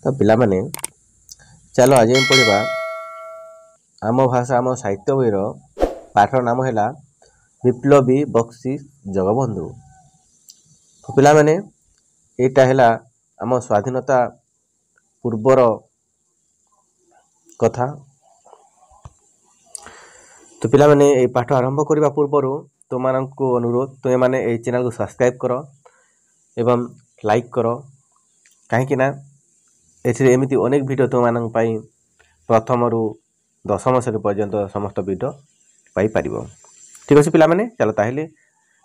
तो पिलामाने चलो आज हम पढ़ा आम भाषा आम साहित्य बहीर पाठर नाम है विप्लवी बक्सी जगबंधु। तो पिलामाने एटा है आम स्वाधीनता पूर्वर कथा। तो पिलामाने ए पाठ आरंभ करने पूर्व तुम मानक अनुरोध तुम मैंने ये चैनल को सब्सक्राइब कर एवं लाइक कर कहीं एमती अनेक वीडियो तुम मानक प्रथम रु दशम श्रेणी पर्यंत समस्त वीडियो पाई पार। ठीक अच्छे पिलामाने चलो ताहले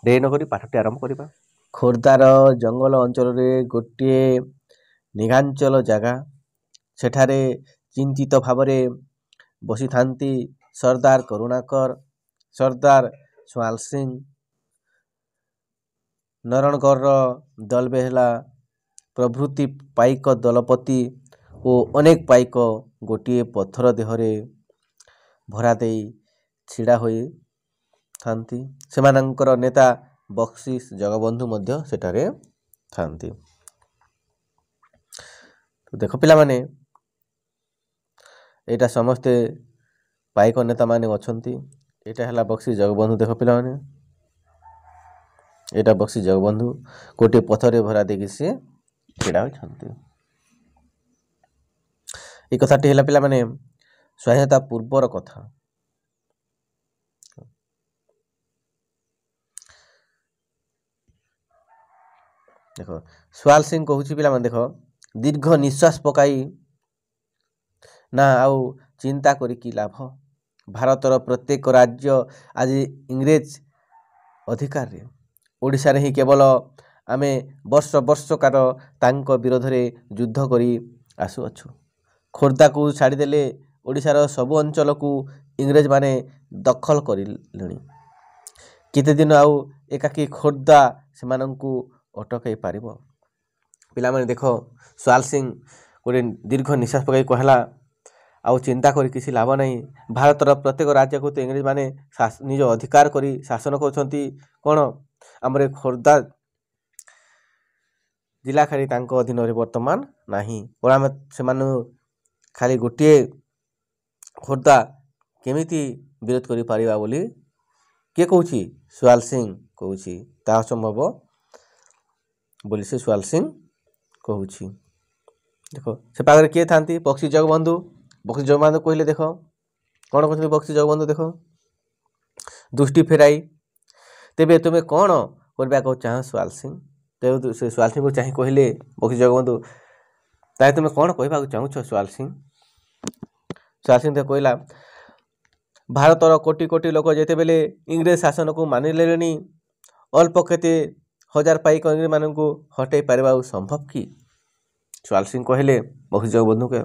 देरी नक पाठटी आरंभ करवा। खोर्धार जंगल अंचल गोटे निघांचल जगह सेठारे चिंतित भाव बसी थांती सरदार करुणाकर, सरदार सुआल सिंह, नारायणगढ़ दलबेहला प्रभृति पाइक दलपति और अनेक पाइक गोटे पत्थर देहरे भरा दे छिड़ा होई थांती। सेमानंकर नेता बक्सी जगबंधु मध्य सेठारे थांती। तो देख पिला माने एटा समस्ते पाइक नेता माने अछंती। एटा हला बक्सी जगबंधु। देख पिला माने एटा बक्सी जगबंधु गोटे पत्थर भरा देकी से छिड़ा होइछंती। ए कथाटी हला पिला माने स्वाधीनता पूर्वर कथा। देखो सुआल सिंह कहूँ पिला माने देख दीर्घ निश्वास पकाई ना आउ चिंता करी की लाभ। भारतर प्रत्येक राज्य आज इंग्रेज अधिकार रे ओडिशा रे ही केवल आमे वर्ष वर्षकार तांक विरोध रे युद्ध करी आसु अछु। खोर्धा को छाड़ीदेले ओडिशार सबु अंचल को इंग्रेज माने दखल करिलेनी। केते दिन आउ एकाकी खोर्धा सेमानंकु अटकई पारिबो। पिला माने देखो सुआल सिंह गोटे दीर्घ निश्वास पकाई कहला आउ चिंता करी किसी लाभ नहीं। भारतर प्रत्येक राज्य को तो इंग्रेज माने निज अधिकार करी शासन करछंती। कोन हमरे खोर्धा जिला खाली तांको अधीन रे वर्तमान नाही। और आम से खाली गोटे खोर्धा केमिति विरोध करि पारिबा बोली के कहूची सुआल सिंह कहूची ता संभव बोली से सुआल सिंह कहूची। देखो से पाखरे किए थांती बक्सी जगबंधु। बक्सी जगबंधु कहले देखो कौन कहते बक्सी जगबंधु देख दृष्टि फेराई तेबे तुमे कौन करबा को चाह सुआल सिंह। तेबे से सुआल सिंह को चाहि कहले बक्सी जगबंधु ताहे तुमे कौन कहबा को चाहूछ सुआल सिंह। सुआल सिंह तो कहला भारतर कोटी कोटी लोक जेते बेले इंग्रेज शासन को मानि लेलेनी अल्प केते हजार पाइक इंग्रेज माननकु हटाई पारिबा संभव की। सुआल सिंह कहले बक्सी जगबंधु के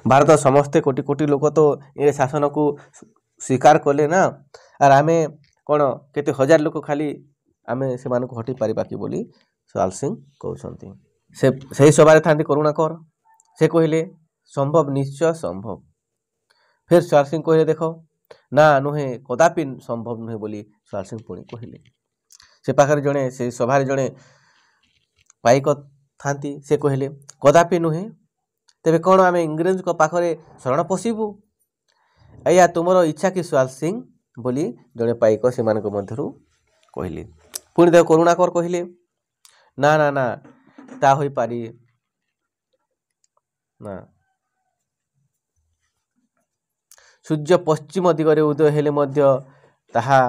भारत समस्ते कोटी कोटी लोक तो इंग्रेज शासन को स्वीकार कले ना और आमे कौन केते हजार लोक खाली आमे से मानक हटाई पारिबा की बोली सुआल सिंह कहउछंती। से सही सभा थांती करुणाकर से कहले संभव निश्चय संभव। फिर सुआल सिंह कहले देखो ना नुहे कदापि संभव नुहे बोली सुआल सिंह पुणी कहले। से पाखरे जड़े से सभारे जड़े पाइक थांती से कहले कदापि नुहे तेबे कौन आम इंग्रेज को पाखरे शरण पशिबू या तुमर इच्छा कि सुआल सिंह बोली जड़े पाइक से मध्यरु कहले। पुणी देव करुणाकर कहले ना ना ना ता होई पारी ना। सूर्य पश्चिम दिगरे उदय हेले मध्य ताहा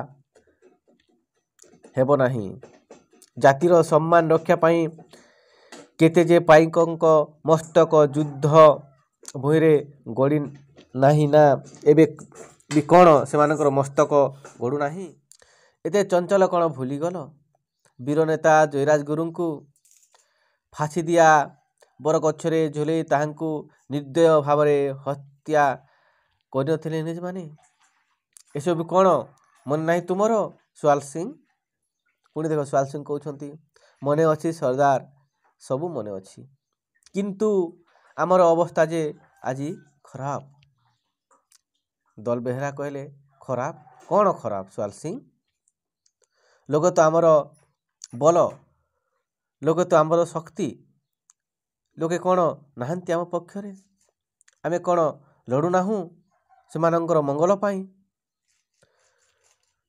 हेबो नाही। जातिर सम्मान रक्षा पाई केते जे पाइकंक मस्तक युद्ध भूइरे गड़ी नाही ना एबे भी कौन से मानकर मस्तक गड़ू नाही। एते चंचल कौन भूली गल वीर नेता जयराज गुरु को फांसी दिया बर गछरे झुले ताहांकु निर्दय भाव हत्या करथिले इंग्रेज माने। एसब कौन मन नाही तुमर सुआल सिंह। पुणी देख सुआल सिंह कहउछंती मने अछि सरदार सबू मने अछि किंतु आमर अवस्था जे आज खराब। दल बेहरा कहले खराब कौन खराब सुआल सिंह। लोग तो आमर बल लोग तो आमर शक्ति लोके कौन नाहंती आम पक्षरे आमे कौन लड़ुनाहूँ सेमानंकर मंगल पाई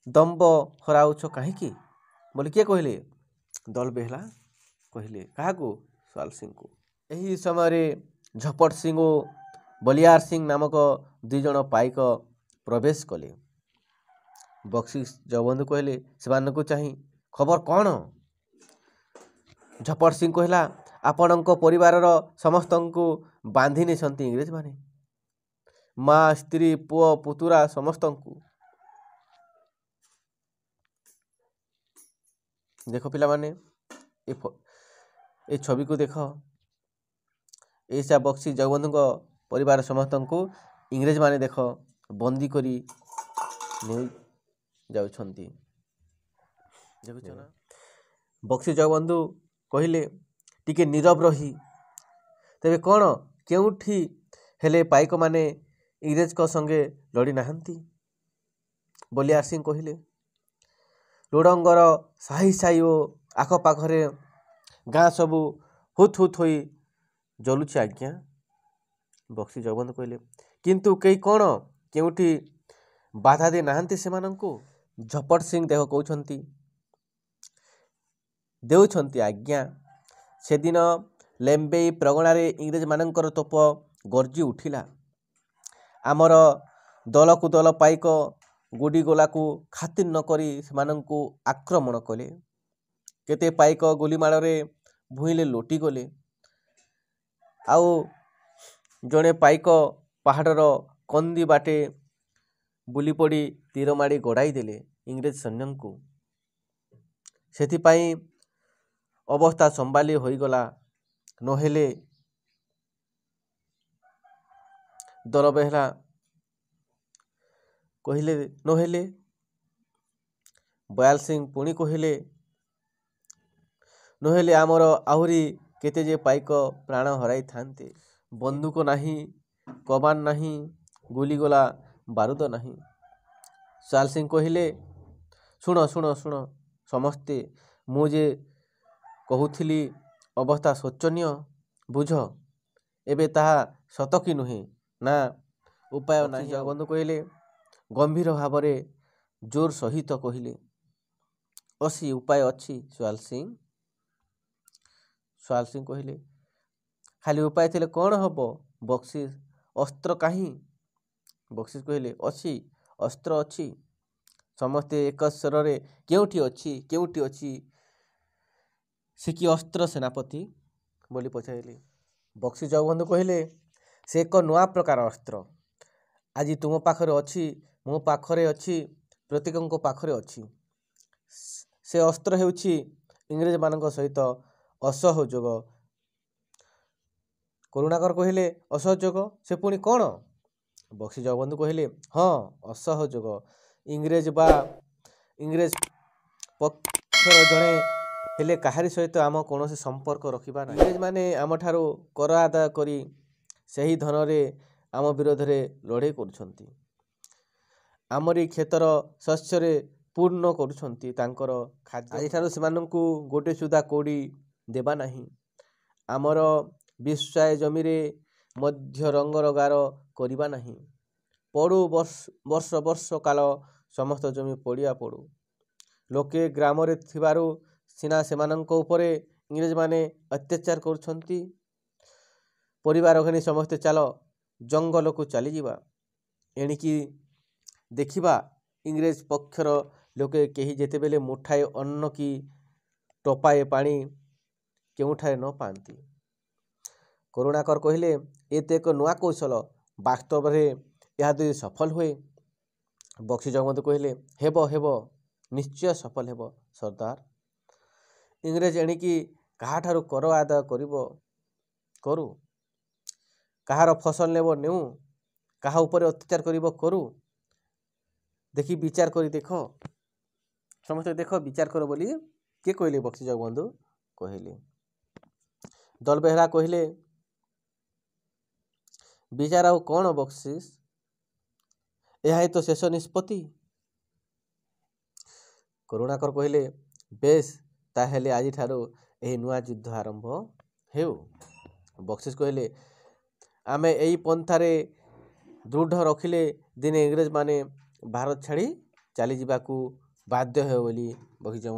दम्ब हराउछ काहींकी बोली किए कहले दल बेहला कहले काहाकू सुआल सिंह को। एही समय झपट सिंह और बलियार सिंह नामक दुई जन पाइक प्रवेश कले। बक्सी जगबंधु कहले सेमानंकु चाही खबर कौन। झपट सिंह कहला आपणक परिवारर समस्तंकु बांधि नेछंती इंग्रेज माने माँ स्त्री पुओ पुतुरा समस्तंकु। देख पिला माने ए छवि को देख ऐसा बक्सी जगबंधु परिवार समस्तंकु इंग्रेज माने देख बंदी करी नहीं जाउछंती। देखुछ ना बक्सी जगबंधु कहले टिके नीरव रही तेबे कौन केउठी हेले पाइक माने इंग्रेज को संगे लड़ी नाहंती। बलियार सिंह कहले लोडंगर साही साही ओ आखपाखरे गाँ सबू हुत हुत होई जलुछि आज्ञा। बक्सी जगबंधु कहले किंतु कई कौन केउठी बाधा दे नाहंती सेमानंकु। झपट सिंह देख कहउछंती देउछंती आज्ञा से दिन लेम्बेई प्रगणारे इंग्रेज मानंकर तोप गर्जी उठिला आमर दल को दल पाइक गुडी गोला को खातिर न करी सेमानंकु आक्रमण कले केते पाइक गोलीमाड़ रे भूइले लोटी गले आउ जड़े पाइक पहाड़र कंदी बाटे बुली पड़ी तीर माड़ी गड़ाई देले इंग्रेज सैन्यंकु। सेथिपाई अवस्था संभाली होईगला नहेले दल बेहला कहले नहेले बयाल सिंह पुणी कहले नहेले आमर आहुरी केते जे पाइक प्राण हराई थांते बंदूक नहीं कमान नहीं गुलीगोला बारूद नहीं। सुआल सिंह कहले शुण शुण शुण समस्ते मुझे कहूथिली अवस्था शोचनीय बुझ एबे ताहा सत कि नुहे ना उपाय नहीं। जगबंधु कहले गंभीर भाव जोर सहित कहले असी उपाय अच्छी सुआल सिंह। सुआल सिंह कहले खाली उपाय थे कौन हम बक्सी अस्त्र कहीं। बक्सी कहले अच्छी अस्त्र अच्छी समस्ते एक स्वर केउठी अच्छी से कि अस्त्र सेनापति बोली पचारे। बक्सी जगबंधु कहले से एक नुआ प्रकार अस्त्र आज तुम पाखरे अच्छी मो पाखरे अच्छी प्रत्येक पाखरे अच्छी से अस्त्र हेउछि इंग्रेज मानक सहित असहयोग। करुणाकर कहले असहयोग से पुणी कौन। बक्सी जगबंधु कहले हाँ असहयोग इंग्रेज पक्षर जड़े हेले काहारी सहित आम कौन संपर्क रखा ना। इंग्रेज माने आम ठारू कर आदाय करी सही धन रे आम विरोध रे लड़े करुछंती आमरी क्षेत्र शस्यर पूर्ण करुछंती तांकर खाद्य आज ठारू सेमानंकु गोटे सुधा कोड़ी देबा नहीं आमर विश्वाय जमी रे मध्य रंगर गार करिबा नहीं पड़ू वर्ष वर्ष काल समस्त जमी पड़िया पड़ू लोके ग्राम रे थिबारु सिना सेमानंक उपरे इंग्रेज माने अत्याचार करुछंती परिवार घनी समस्ते चाल जंगल को चली जीवा एणिकी देखिबा इंग्रेज पक्षर लोके केही जेतेबेले मुठाए अन्न की टोपाए पानी केउठाए न पांती। करुणाकर कहले एते एक नुआ कौशल वास्तव रे यह यदि सफल हुए। बक्सी जगबंधु कहले हेबो हेबो निश्चय सफल हेबो सरदार इंग्रेज एणिकी काहा ठारू कर आदाय करिबो करू काहार फसल नेबो नेउ काहा उपरे अत्याचार करिबो करू देखी विचार करी देख समस्त देख विचार कर बोली के कहले। बक्सी जगबंधु कहले दल बेहरा कहले विचार आउ कौन बक्सीस यह तो शेष निष्पत्ति। करुणाकर कहले बेस ताहेले आज ठारू एही नुआ युद्ध आरंभ हेउ। ବକ୍ସିସ୍ କହିଲେ ଆମେ ଏଇ ପନ୍ଥାରେ ଦୃଢ଼ ରଖିଲେ ଦିନେ ଇଂରେଜମାନେ ଭାରତ ଛାଡ଼ି ଚାଲିଯିବାକୁ ବାଧ୍ୟ ହେବେ ବୋଲି ବଗିଚା